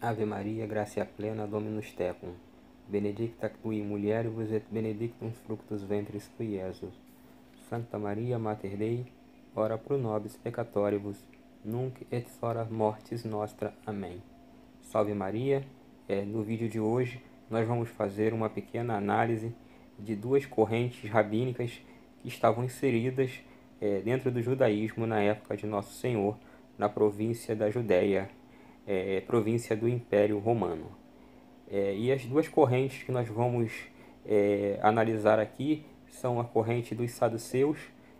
Ave Maria, gratia plena, Dominus tecum. Benedicta tui mulieribus et benedictum fructus ventris tui, Iesus. Sancta Maria, Mater Dei, ora pro nobis peccatoribus, nunc et hora mortis nostra. Amém. Salve Maria. No vídeo de hoje, nós vamos fazer uma pequena análise de duas correntes rabínicas que estavam inseridas dentro do judaísmo na época de Nosso Senhor, na província da Judéia, província do Império Romano. E as duas correntes que nós vamos analisar aqui são a corrente dos saduceus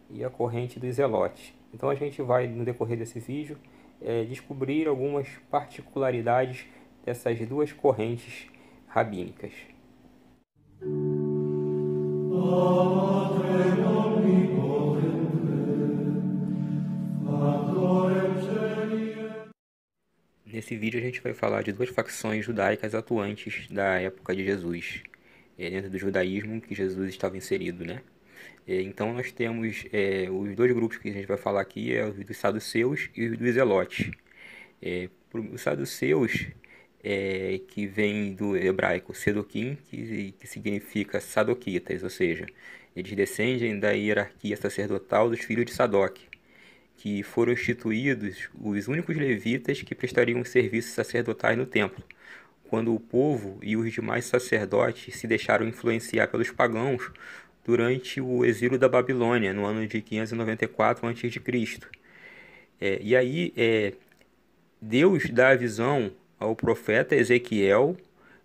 e a corrente dos zelotes. Então a gente vai, no decorrer desse vídeo, descobrir algumas particularidades dessas duas correntes rabínicas. Nesse vídeo a gente vai falar de duas facções judaicas atuantes da época de Jesus, dentro do judaísmo que Jesus estava inserido, né? Então nós temos os dois grupos que a gente vai falar aqui, os dos saduceus e os dos zelotes. Os saduceus, que vem do hebraico sedoquim, que significa sadoquitas, ou seja, eles descendem da hierarquia sacerdotal dos filhos de Sadoc, que foram instituídos os únicos levitas que prestariam serviços sacerdotais no templo, quando o povo e os demais sacerdotes se deixaram influenciar pelos pagãos durante o exílio da Babilônia, no ano de 594 a.C. E aí, Deus dá a visão ao profeta Ezequiel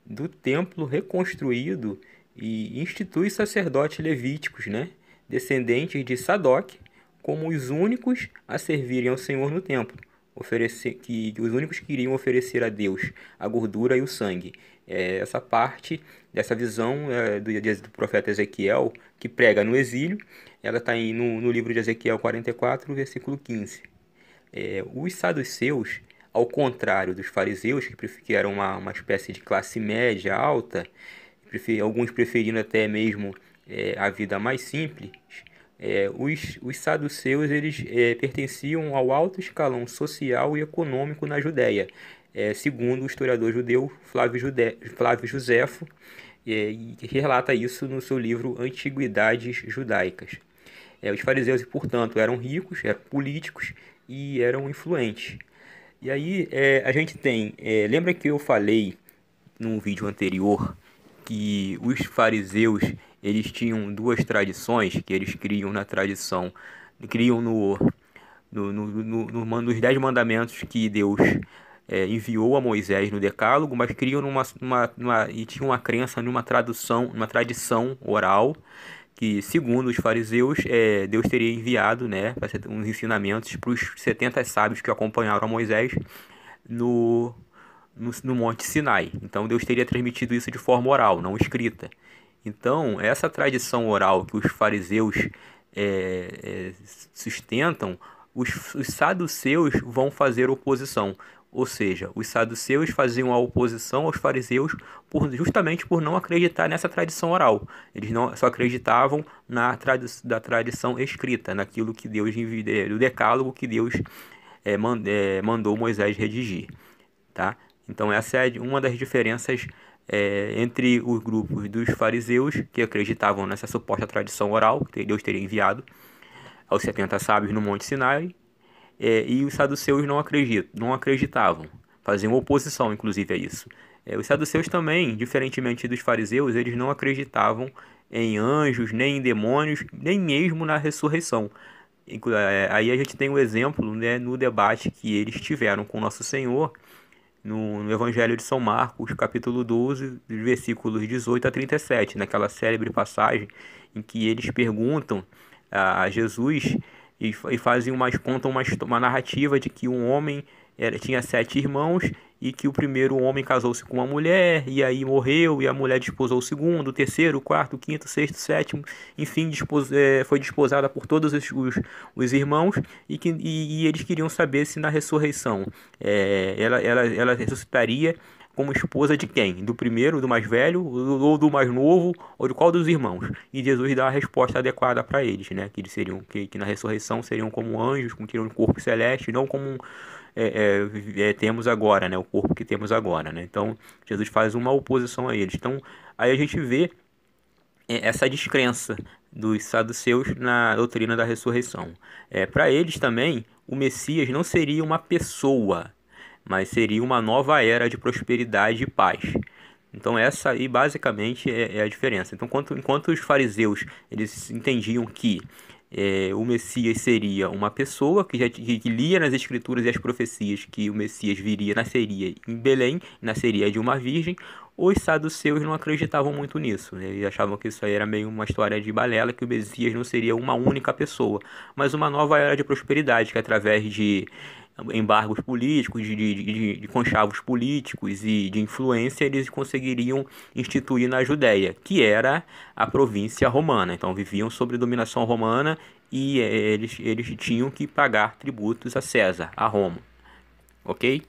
do templo reconstruído e institui sacerdotes levíticos, né, descendentes de Sadoc, como os únicos a servirem ao Senhor no templo, os únicos que iriam oferecer a Deus a gordura e o sangue. Essa parte dessa visão do profeta Ezequiel, que prega no exílio, ela está no livro de Ezequiel 44, versículo 15. Os saduceus, ao contrário dos fariseus, que eram uma espécie de classe média alta, alguns preferindo até mesmo a vida mais simples, os saduceus eles pertenciam ao alto escalão social e econômico na Judéia, segundo o historiador judeu Flávio Josefo, que relata isso no seu livro Antiguidades Judaicas. Os fariseus, portanto, eram ricos, eram políticos e eram influentes. E aí a gente tem, lembra que eu falei num vídeo anterior que os fariseus eles tinham duas tradições que eles criam na tradição, criam nos 10 mandamentos que Deus enviou a Moisés no Decálogo, mas criam e tinham uma crença numa tradição oral que, segundo os fariseus, Deus teria enviado, né, uns ensinamentos para os 70 sábios que acompanharam a Moisés no Monte Sinai. Então Deus teria transmitido isso de forma oral, não escrita. Então, essa tradição oral que os fariseus sustentam, os saduceus vão fazer oposição. Ou seja, os saduceus faziam a oposição aos fariseus justamente por não acreditar nessa tradição oral. Eles só acreditavam da tradição escrita, naquilo que Deus enviou, do decálogo que Deus mandou Moisés redigir. Tá? Então, essa é uma das diferenças entre os grupos dos fariseus, que acreditavam nessa suposta tradição oral que Deus teria enviado aos 70 sábios no Monte Sinai, e os saduceus não acreditavam, faziam oposição inclusive a isso. Os saduceus também, diferentemente dos fariseus, eles não acreditavam em anjos, nem em demônios, nem mesmo na ressurreição. Aí a gente tem um exemplo, né, no debate que eles tiveram com Nosso Senhor, no Evangelho de São Marcos, capítulo 12, versículos 18 a 37, naquela célebre passagem em que eles perguntam a Jesus e contam uma narrativa de que um homem tinha 7 irmãos e que o primeiro homem casou-se com uma mulher e aí morreu, e a mulher desposou o segundo, o terceiro, o quarto, o quinto, o sexto, o sétimo, enfim, foi desposada por todos os irmãos, e eles queriam saber se na ressurreição ela ressuscitaria como esposa de quem? Do primeiro, do mais velho, ou do mais novo, ou de qual dos irmãos? E Jesus dá a resposta adequada para eles, né? Que eles seriam, que na ressurreição seriam como anjos, que teriam um corpo celeste, não como temos agora, né? O corpo que temos agora, né? Então, Jesus faz uma oposição a eles. Então, aí a gente vê essa descrença dos saduceus na doutrina da ressurreição. Para eles também, o Messias não seria uma pessoa, mas seria uma nova era de prosperidade e paz. Então essa aí basicamente é a diferença. Então enquanto os fariseus eles entendiam que o Messias seria uma pessoa que lia nas escrituras e as profecias que o Messias nasceria em Belém, nasceria de uma virgem, os saduceus não acreditavam muito nisso, né? Eles achavam que isso aí era meio uma história de balela, que o Messias não seria uma única pessoa, mas uma nova era de prosperidade, que através de embargos políticos, de conchavos políticos e de influência, eles conseguiriam instituir na Judéia, que era a província romana. Então viviam sob dominação romana e eles tinham que pagar tributos a César, a Roma. Ok?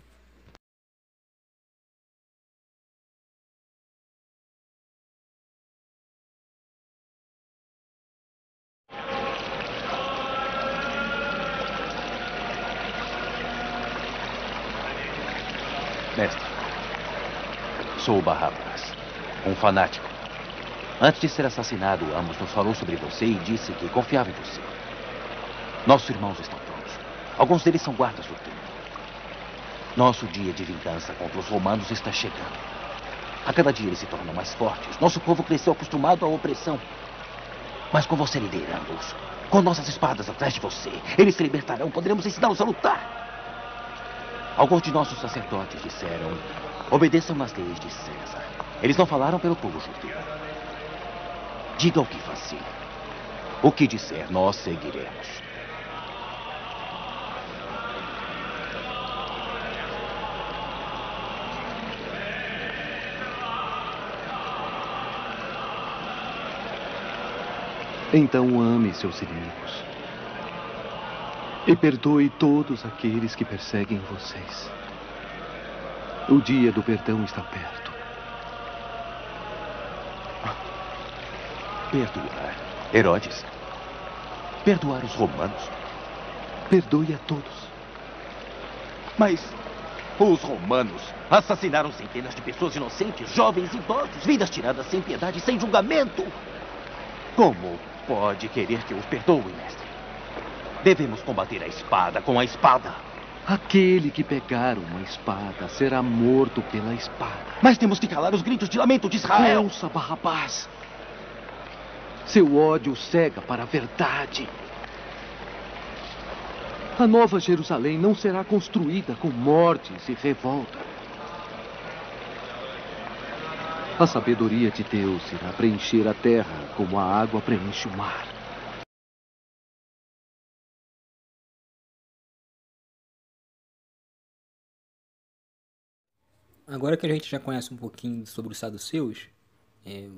Mestre, sou Barrabás, um fanático. Antes de ser assassinado, Amos nos falou sobre você e disse que confiava em você. Nossos irmãos estão prontos. Alguns deles são guardas do templo. Nosso dia de vingança contra os romanos está chegando. A cada dia eles se tornam mais fortes. Nosso povo cresceu acostumado à opressão. Mas com você liderando-os, com nossas espadas atrás de você, eles se libertarão. Poderemos ensiná-los a lutar. Alguns de nossos sacerdotes disseram: obedeçam nas leis de César. Eles não falaram pelo povo judeu. Diga o que fazer. O que disser, nós seguiremos. Então ame seus inimigos. E perdoe todos aqueles que perseguem vocês. O dia do perdão está perto. Perdoar Herodes? Perdoar os romanos? Perdoe a todos. Mas os romanos assassinaram centenas de pessoas inocentes, jovens, idosos, vidas tiradas sem piedade, sem julgamento. Como pode querer que eu os perdoe, mestre? Devemos combater a espada com a espada. Aquele que pegar uma espada será morto pela espada. Mas temos que calar os gritos de lamento de Israel. Ouça, Barrabás. Seu ódio cega para a verdade. A nova Jerusalém não será construída com mortes e revolta. A sabedoria de Deus irá preencher a terra como a água preenche o mar. Agora que a gente já conhece um pouquinho sobre os saduceus,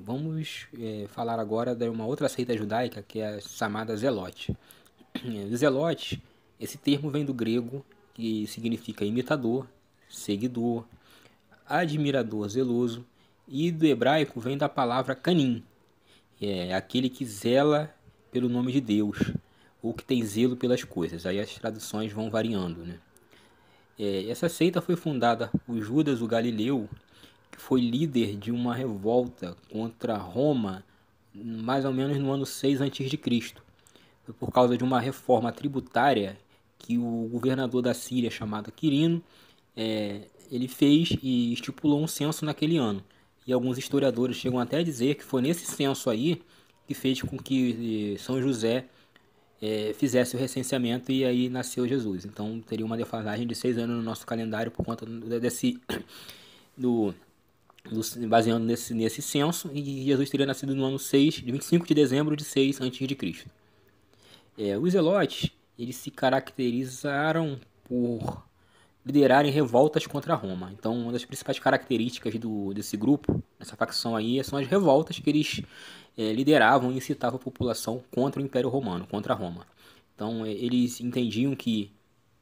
vamos falar agora de uma outra seita judaica, que é a chamada Zelote. Zelote, esse termo vem do grego, que significa imitador, seguidor, admirador zeloso, e do hebraico vem da palavra canim, aquele que zela pelo nome de Deus, ou que tem zelo pelas coisas. Aí as traduções vão variando, né? Essa seita foi fundada por Judas o Galileu, que foi líder de uma revolta contra Roma, mais ou menos no ano 6 a.C. Foi por causa de uma reforma tributária que o governador da Síria, chamado Quirino, ele fez e estipulou um censo naquele ano. E alguns historiadores chegam até a dizer que foi nesse censo aí que fez com que São José fizesse o recenseamento e aí nasceu Jesus. Então teria uma defasagem de 6 anos no nosso calendário por conta baseando nesse censo, e Jesus teria nascido no ano 25 de dezembro de 6 a.C. Os zelotes, eles se caracterizaram por liderarem revoltas contra Roma. Então, uma das principais características desse grupo, dessa facção aí, são as revoltas que eles lideravam e incitavam a população contra o Império Romano, contra Roma. Então, eles entendiam que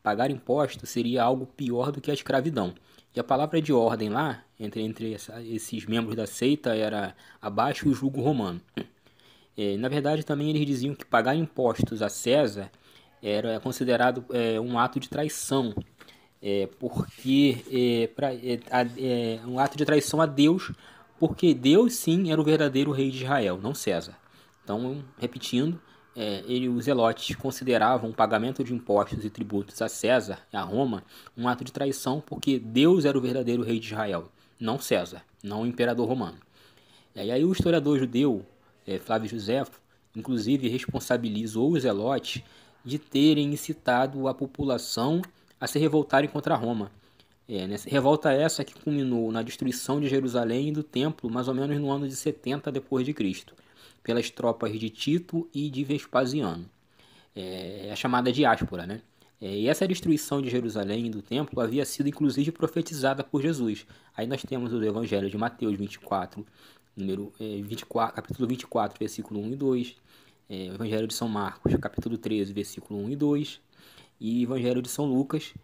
pagar imposto seria algo pior do que a escravidão. E a palavra de ordem lá, entre esses membros da seita, era abaixo o jugo romano. Na verdade, também eles diziam que pagar impostos a César era considerado um ato de traição. porque um ato de traição a Deus, porque Deus sim era o verdadeiro rei de Israel, não César. Então, repetindo, os zelotes consideravam o pagamento de impostos e tributos a César, a Roma, um ato de traição, porque Deus era o verdadeiro rei de Israel, não César, não o imperador romano. E aí o historiador judeu, Flávio Josefo, inclusive responsabilizou os zelotes de terem incitado a população a se revoltarem contra Roma. Nessa revolta essa que culminou na destruição de Jerusalém e do templo mais ou menos no ano de 70 depois de Cristo, pelas tropas de Tito e de Vespasiano. A chamada diáspora, né? E essa destruição de Jerusalém e do templo havia sido inclusive profetizada por Jesus. Aí nós temos o Evangelho de Mateus 24, capítulo 24, versículo 1 e 2, o Evangelho de São Marcos, capítulo 13, versículo 1 e 2, e o Evangelho de São Lucas,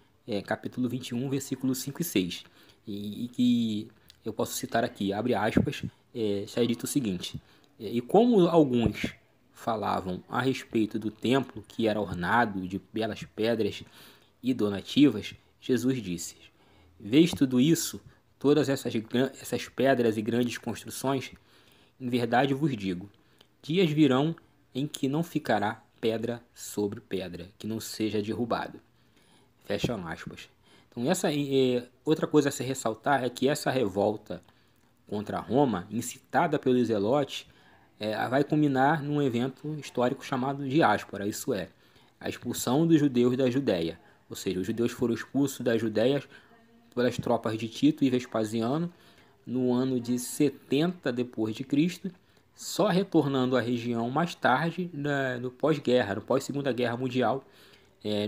capítulo 21, versículos 5 e 6. E que eu posso citar aqui, abre aspas, está dito o seguinte: e como alguns falavam a respeito do templo que era ornado de belas pedras e donativas, Jesus disse: vês tudo isso, todas essas pedras e grandes construções? Em verdade vos digo, dias virão em que não ficará pedra sobre pedra, que não seja derrubado. Fecha aspas. Então, outra coisa a se ressaltar é que essa revolta contra Roma, incitada pelos zelotes, vai culminar num evento histórico chamado diáspora, isso é, a expulsão dos judeus da Judéia. Ou seja, os judeus foram expulsos da Judéia pelas tropas de Tito e Vespasiano no ano de 70 depois de Cristo, só retornando à região mais tarde, no pós-guerra, no pós-segunda guerra mundial,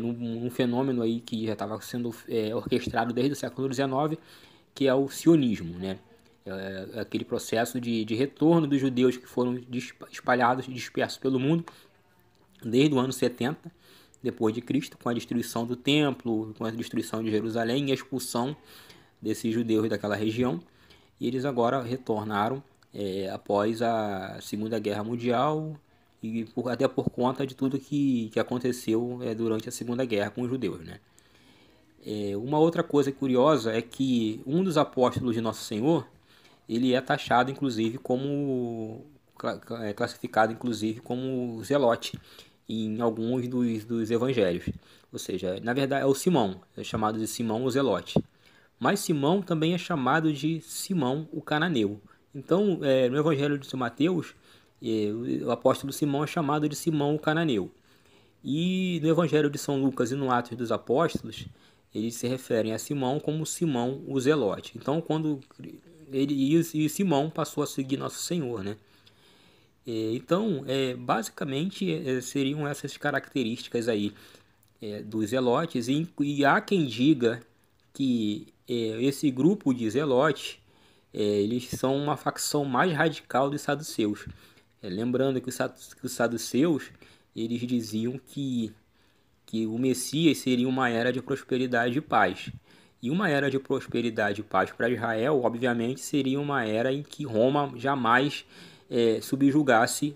num fenômeno aí que já estava sendo orquestrado desde o século XIX, que é o sionismo, né? Aquele processo de retorno dos judeus que foram espalhados, dispersos pelo mundo desde o ano 70 depois de Cristo, com a destruição do templo, com a destruição de Jerusalém e a expulsão desses judeus daquela região. E eles agora retornaram após a Segunda Guerra Mundial e até por conta de tudo que aconteceu durante a Segunda Guerra com os judeus, né? Uma outra coisa curiosa é que um dos apóstolos de Nosso Senhor, ele é taxado inclusive como classificado inclusive como zelote em alguns dos evangelhos. Ou seja, na verdade é o Simão, é chamado de Simão o Zelote. Mas Simão também é chamado de Simão o Cananeu. Então, no Evangelho de São Mateus, o apóstolo Simão é chamado de Simão o Cananeu. E no Evangelho de São Lucas e no Atos dos Apóstolos, eles se referem a Simão como Simão o Zelote. Então, quando Simão passou a seguir Nosso Senhor, né? Então, basicamente, seriam essas características aí dos zelotes, e há quem diga que esse grupo de zelotes, eles são uma facção mais radical dos saduceus. Lembrando que os saduceus, eles diziam que o Messias seria uma era de prosperidade e paz. E uma era de prosperidade e paz para Israel, obviamente, seria uma era em que Roma jamais subjugasse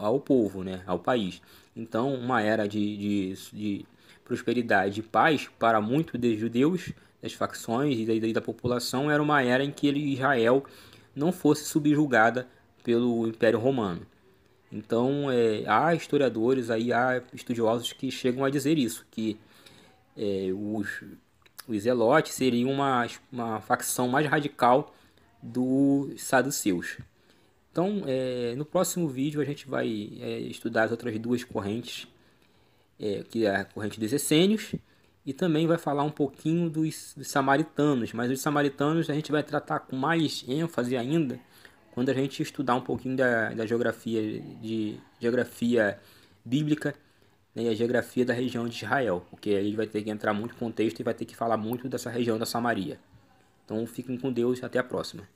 ao povo, né, ao país. Então, uma era de prosperidade e paz para muitos dos judeus, das facções e da população, era uma era em que Israel não fosse subjugada pelo Império Romano. Então, há historiadores, há estudiosos que chegam a dizer isso, que os zelotes seriam uma facção mais radical dos saduceus. Então, no próximo vídeo a gente vai estudar as outras duas correntes, que é a corrente dos essênios, e também vai falar um pouquinho dos samaritanos, mas os samaritanos a gente vai tratar com mais ênfase ainda quando a gente estudar um pouquinho da geografia bíblica, né, e a geografia da região de Israel, porque aí vai ter que entrar muito contexto e vai ter que falar muito dessa região da Samaria. Então fiquem com Deus, até a próxima.